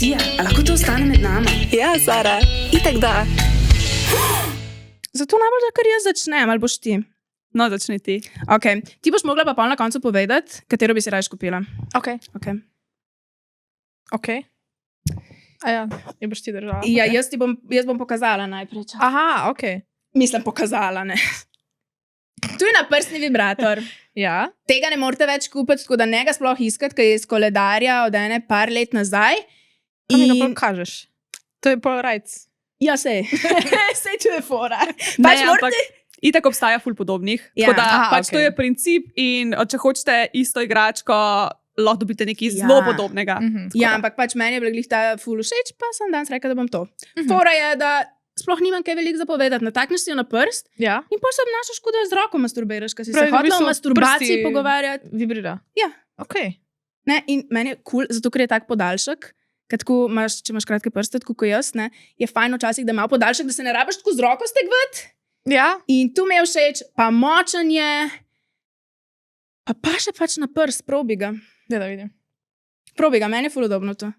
Lucija, a lahko to ostane med nami? Ja, Sara, itak da. Zato najbolj, da kar jaz začnem, ali boš ti? No, začni ti. Okay. Ti boš mogla pa pol na koncu povedati, katero bi si raje kupila. Ok. A ja, je boš ti držala. Ja, Okay. jaz bom pokazala najprej. Aha, ok. Mislim, pokazala, ne. Tu je naprsni vibrator. Ja. Tega ne morete več kupiti, tako da ne ga sploh iskati, ker je iz koledarja od ene par let nazaj. Kaj mi ga pol kažeš? To je pol rajc. Ja, sej. Sej tu je fora. Ne, Pač ampak itak obstaja ful podobnih. Ja. Tako da Aha, pač ok. to je princip in če hočete isto igračko, lahko dobite nekaj Ja. zelo podobnega. Ja, ampak pač meni je bila glih ta ful všeč, pa sem danes rekla, da bom to. Fora je, da sploh nimam kaj veliko zapovedati. Natakneš si jo na prst Ja. in pol se obnašaš, kot da z roko masturbiraš, ker si Pravi, se v hotela bistvu o masturbaciji prsti- pogovarjati. Vibrira. Ja. Ok. Ne, in meni je kul, zato ker je tak podaljšek, ker tako imaš, če imaš kratke prste, tako kot jaz, ne, je fajn včasih, da ima podaljšek, da se ne rabiš tako z roko stegvati. Ja. In tu mi je všeč, pa močen je, pa še pač na prst, probi ga. Da vidim. Probi ga, meni je ful udobno to.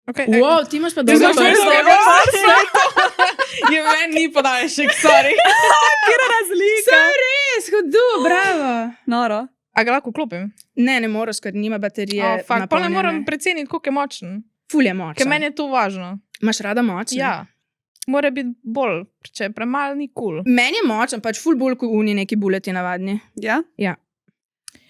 Okay. Wow, ti imaš pa Jaz dolgo sem prste. Je meni ni podaljšek, sorry. Razlika. Res, hudo, bravo. Noro. A ga lahko klopim? Ne, ne moreš, ker nima baterije. Oh, fakt, pa ne napolnjene. moram preceniti, koliko je močen. Ful je močen. Ker meni je to važno. Imaš rada močen? Ja. Mora biti bolj, če je premalo, ni kul. Meni je močen, pač ful bolj kot uni neki buleti navadni. Ja?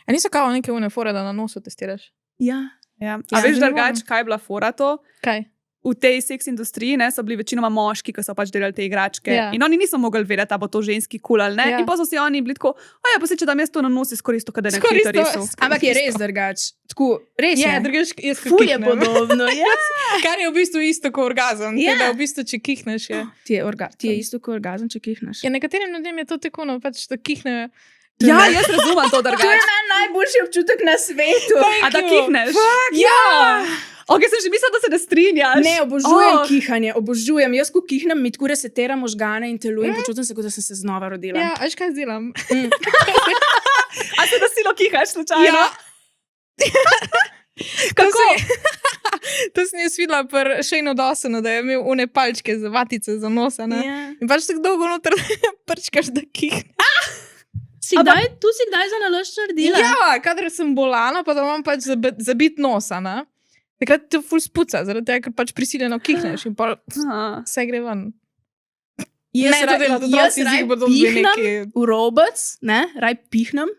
A niso kao neke unefore, da na nosu testiraš? Ja. Ja. Ja, A veš, že ne drugače, kaj je bila fora to? Kaj? V tej seks industriji so bili večinoma moški, ki so pač delali te igračke. Ja. In oni niso mogli vedeti, ali bo to ženski kul ali ne. Ja. In pa so si oni bili tako, ja, pa se če tam jaz to na nos izkoristil, kadar ne Izkoristil, klitorisu. Ampak je res drugač. Tako, res Ja, je. drugač jaz Ful je kihnem. podobno. Ja. Kar je v bistvu isto kot orgazem. Ja. Da v bistvu, če kihneš, je. Ti je isto kot orgazem, če kihneš. Ja, nekaterim ljudem je to tako, no, pač, da kihnejo. Ja, jaz razumem to To je drugače. meni najboljši občutek na svetu. A da you. kihneš? Ja! Ok, sem že mislila, da se ne strinjaš. Ne, obožujem Oh. kihanje, obožujem. Jaz, ko kihnem, mi tako resetira možgane in telo in počutim se, kot da sem se znova rodila. Ja, veš kaj delam? A se da silo kihaš slučajno? Ja. Kako? To sem jaz videla še eno doseno, da je imel une palčke za vatice za nosa. Ne? Ja. In pač tako dolgo noter prčkaš, da kihne. Tu si kdaj za naložč naredila? Ja, kadar sem bolana, pa da imam pač zabit nosa. Ne? Takrat te ful spuca, zaradi tega, ker pač prisiljeno kihneš in pa Aha. vse gre ven. Jaz Ne, to delate jaz otroci, raj zdaj bodo dve pihnem neki... v robec, ne, raj pihnem,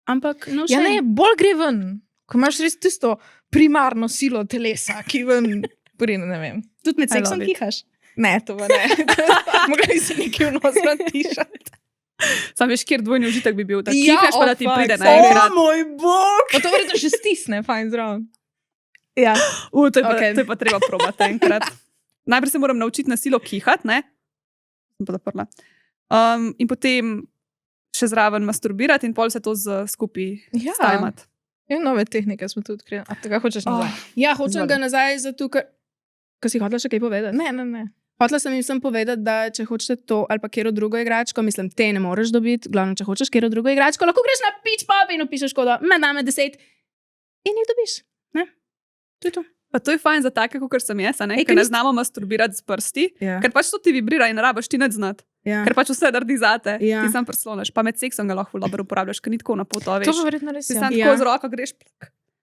ampak no še. Ja, ne, bolj gre ven. Ko imaš res tisto primarno silo telesa, ki ven, prine, ne vem. Tudi med I seksom love it. kihaš. Ne, to pa ne. Mogla bi se nekaj v nos natišati. Sam veš, kjer dvojni užitek bi bil, da Ja, kihaš, pa da ti fuck, pride so- naenkrat. moj bog! Pa to verjetno še stisne, fajn zraven. Ja. To je pa, Okej. to je pa treba probati enkrat. Najprej se moram naučiti na silo kihati, ne? Sem pa zaprla. In potem še zraven masturbirati in pol se to skupaj Ja. stajmati. Ja, nove tehnike smo tu odkrili. A tega hočeš nazaj? Ja, hočem Izvoli. ga nazaj, zato ker si hotela še kaj povedati. Ne. Hotela sem jim sem povedati, da če hočete to ali pa kjero drugo igračko, mislim, te ne moreš dobiti, glavno, če hočeš kjero drugo igračko, lahko greš na pitch pub in napišeš kodo, med nami 10 in jih dobiš. Ne? To je to. Pa to je fajn za take, kot sem jaz, a ne? Ej, Ker ker ne nisi- znamo masturbirati z prsti, Ja. ker pač to ti vibrira in ne rabiš ti nič znati. Ja. Ker pač vse naredi zate, Ja. ti sam prisloniš. Pa med seksom ga lahko ful dobro uporabljaš, ker ni tako na To poto, veš. pa verjetno res Ti je. sam Ja. tako z roko greš.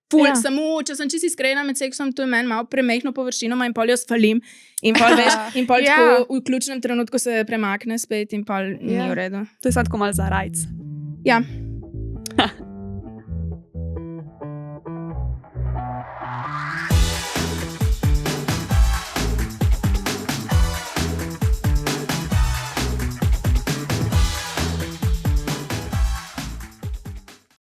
Ful, Ja. samo, če sem čisto iskrena med seksom, to je meni malo premehno površino, in pol jo spalim. In pol, veš, in pol Ja. tako v ključnem trenutku se premakne spet in pol ni Ja. v redu. To je samo tako malo za rajc. Ja.